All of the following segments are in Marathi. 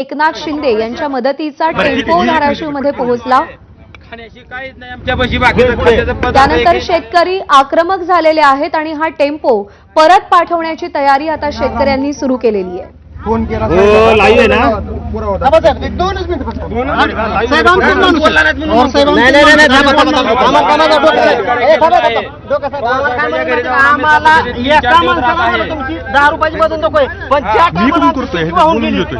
एकनाथ शिंदे यांच्या मदतीचा टेम्पो धाराशिवमध्ये पोहोचला। त्यानंतर शेतकरी आक्रमक झालेले आहेत आणि हा टेम्पो परत पाठवण्याची तयारी आता शेतकऱ्यांनी सुरू केलेली आहे। फोन केला लाईव्ह आहे ना आम्हाला एका माणसाला तुमची 10 रुपयाची मदत नकोय पण मी पण करतोय बोलून घेतोय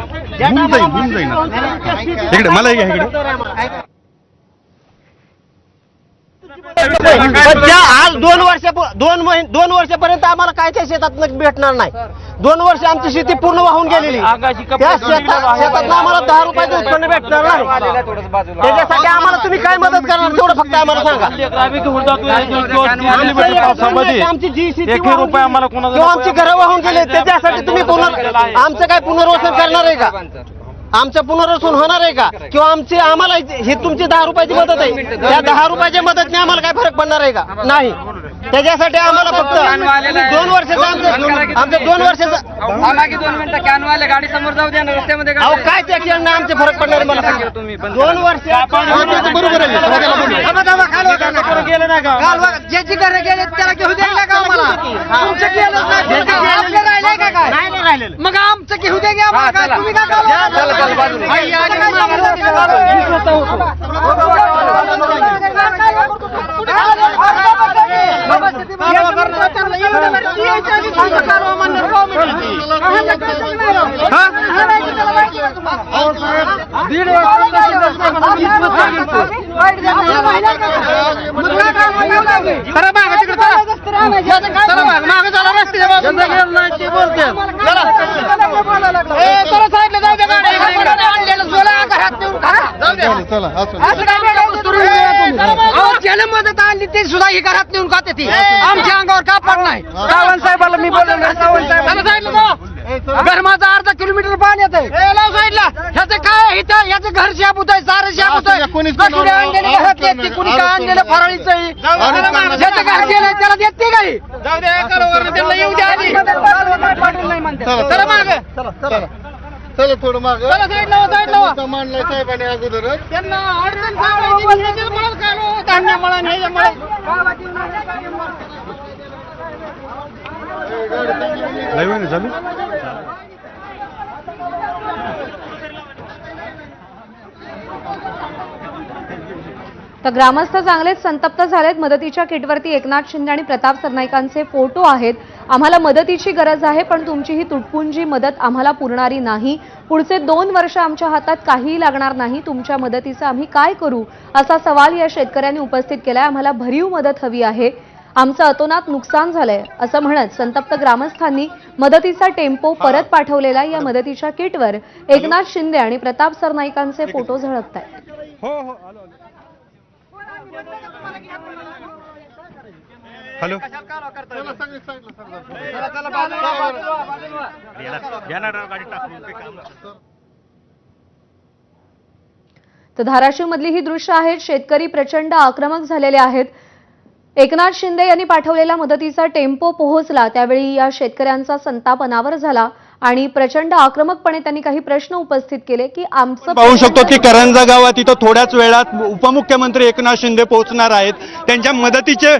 होऊन जाईल इकडे मला इकडे आज 2 वर्षापर्यंत आम्हाला काय त्या शेतात भेटणार नाही। 2 वर्ष आमची शेती पूर्ण वाहून गेलेली, त्या शेतात आम्हाला 10 रुपयाचं उत्पन्न भेटणार नाही। त्याच्यासाठी आम्हाला तुम्ही काय मदत करणार तेवढं फक्त आम्हाला सांगा। आमची जी शेती आमची घरं वाहून गेले त्याच्यासाठी तुम्ही आमचं काय पुनर्वसन करणार आहे का? आमचं पुनर्वसन होणार आहे का? किंवा आम्हाला ही तुमची 10 रुपयाची मदत आहे, त्या 10 रुपयाच्या मदतने आम्हाला काय फरक पडणार आहे का? नाही। त्याच्यासाठी आम्हाला फक्त 2 वर्षाचं आमचं 2 वर्षाचं 2 मिनिटं कॅनवाले गाडी समोर जाऊ द्या ना, रस्त्यामध्ये काय त्या आमचे फरक पडणार आहे मला सांगा तुम्ही। 2 वर्ष बरोबर आहे गेलं नाही का? ज्याची घरं गेले त्याला घेऊ द्यायला का आम्हाला? तुमचं केलं नाही राहिलंय का काय? नाही राहिलेलं मग आमचं घेऊ द्या की आम्हाला काय? तुम्ही का ज्याला मदत आणली ते सुद्धा ही घरात नेऊन खाते ती आमच्या अंगावर का पड नाही। सावंत साहेबाला मी बोललो घर माझं अर्धा किलोमीटर पाणी येत साईडला ह्याचं काय इथं याचं घर शाबूत आहे सारं शाबूत आहे कुणी काय आणलेलं फराळीचं ज्याचं घर गेलं त्याला देते काही त्यांना येऊ द्या आधी चला माग चला थोडं माग मांडलाय साहेबांनी अगोदर त्यांना अडचण धान्य मळा लाईव्ह आहे ना चालू तर ग्रामस्थ चांगलेच संतप्त झालेत। मदतीच्या किटवरती एकनाथ शिंदे आणि प्रताप सरनाईकांचे फोटो आहेत। आम्हाला मदतीची गरज आहे पण तुमची ही तुटपुंजी मदत आम्हाला पुरणारी नाही। पुढचे 2 वर्ष आमच्या हातात काहीही लागणार नाही। तुमच्या मदतीचं आम्ही काय करू असा सवाल या शेतकऱ्यांनी उपस्थित केलाय। आम्हाला भरीव मदत हवी आहे, आमचं अतोनात नुकसान झालंय असं म्हणत संतप्त ग्रामस्थांनी मदतीचा टेम्पो परत पाठवलेला। या मदतीच्या किटवर एकनाथ शिंदे आणि प्रताप सरनाईकांचे फोटो झळकतायत। हॅलो तर धाराशिव मधली ही दृश्य आहेत। शेतकरी प्रचंड आक्रमक झालेले आहेत। एकनाथ शिंदे यांनी पाठवलेला मदतीचा टेम्पो पोहोचला त्यावेळी या शेतकऱ्यांचा संताप अनावर झाला आणि प्रचंड आक्रमकपणे त्यांनी काही प्रश्न उपस्थित केले की आमचं पाहू शकतो की करंजा गावात इथं थोड्याच वेळात उपमुख्यमंत्री एकनाथ शिंदे पोहोचणार आहेत। त्यांच्या मदतीचे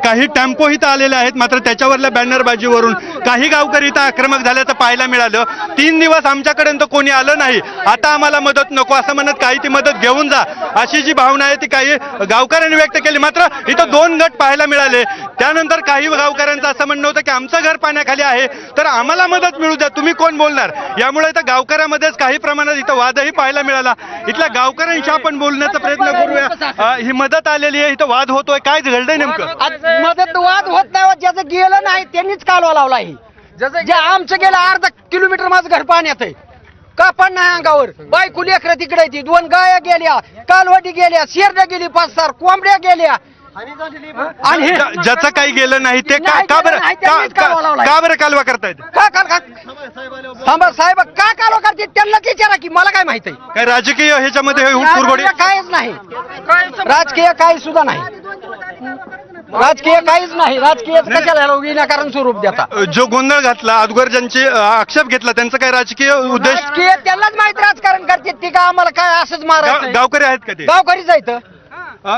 काही टेम्पो इथं आलेले आहेत, मात्र त्याच्यावरल्या बॅनरबाजीवरून काही गावकरी इथं आक्रमक झाल्याचं पाहायला मिळालं। 3 दिवस आमच्याकडे कोणी आलं नाही, आता आम्हाला मदत नको असं म्हणत काही ती मदत घेऊन जा अशी जी भावना आहे ती काही गावकऱ्यांनी व्यक्त केली। मात्र इथं 2 गट पाहायला मिळाले। त्यानंतर काही गावकऱ्यांचं असं म्हणणं होतं की आमचं घर पाण्याखाली आहे तर आम्हाला मदत मिळू द्या, तुम्ही कोण बोलणार। यामुळे इथं गावकऱ्यांमध्येच काही प्रमाणात इथं वादही पाहायला मिळाला। इथल्या गावकऱ्यांशी आपण बोलण्याचा प्रयत्न करूया। ही मदत आलेली आहे, इथं वाद होतोय, काय घडलंय नेमकं? मदत वाद होत नाही, ज्याचं गेलं नाही त्यांनीच कालवा लावला आहे। जे आमचं गेलं अर्धा किलोमीटर माझं घर पाण्यात आहे, का पण नाही अंगावर। बायको लेकरं तिकडे ती 2 गाया गेल्या, कालवडी गेल्या, शेरडं गेली, 5-6 कोंबड्या गेल्या आणि ज्याचं काही गेलं नाही ते का बरं कालवा करतायत? थांबा साहेब का कालवा करते त्यांनाच विचारा की मला काय माहिती आहे। काय राजकीय ह्याच्यामध्ये काहीच नाही, राजकीय काही सुद्धा नाही। राजकीय काहीच नाही. राजकीय कशाला विनाकारण स्वरूप देता. जो गोंधळ घातला अगोदर ज्यांची आक्षेप घेतला त्यांचं काय राजकीय उद्देश राजकीय त्यांनाच माहित राजकारण करते ती का आम्हाला काय असंच मारायचं. गावकरी आहेत का ते गावकरीच आहेत.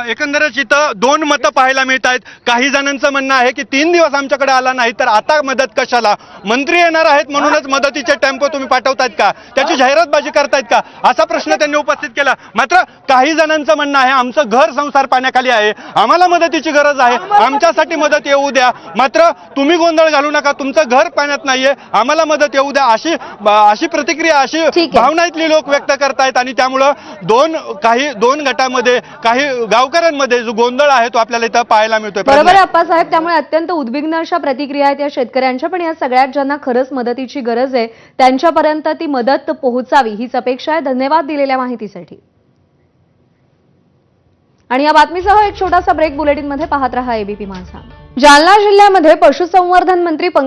एकंदरच इथं दोन मतं पाहायला मिळत आहेत. काही जणांचं म्हणणं आहे की 3 दिवस आमच्याकडे आला नाही तर आता मदत कशाला, मंत्री येणार आहेत म्हणूनच मदतीचे टेम्पो तुम्ही पाठवतायत का, त्याची जाहिरातबाजी करतायत का, असा प्रश्न त्यांनी उपस्थित केला. मात्र काही जणांचं म्हणणं आहे आमचं घर संसार पाण्याखाली आहे, आम्हाला मदतीची गरज आहे, आमच्यासाठी मदत येऊ द्या, मात्र तुम्ही गोंधळ घालू नका, तुमचं घर पाण्यात नाहीये, आम्हाला मदत येऊ द्या, अशी प्रतिक्रिया, अशी ठीक आहे. भावना इथली लोक व्यक्त करतायत. आणि त्यामुळं दोन गटामध्ये काही गावकऱ्यांमध्ये जो गोंधळ आहे तो आपल्याला इथं पाहायला मिळतोय. बरोबर आहे अप्पासाहेब. त्यामुळे अत्यंत उद्विग्न अशा प्रतिक्रिया आहेत या शेतकऱ्यांच्या. पण या सगळ्यात ज्यांना खरंच मदतीची गरज आहे त्यांच्यापर्यंत ती मदत पोहोचावी हीच अपेक्षा आहे. धन्यवाद दिलेल्या माहितीसाठी. आणि या बातमीसह एक छोटासा ब्रेक बुलेटिनमध्ये पाहत रहा एबीपी माझा. जालना जिल्ह्यामध्ये पशुसंवर्धन मंत्री पंकज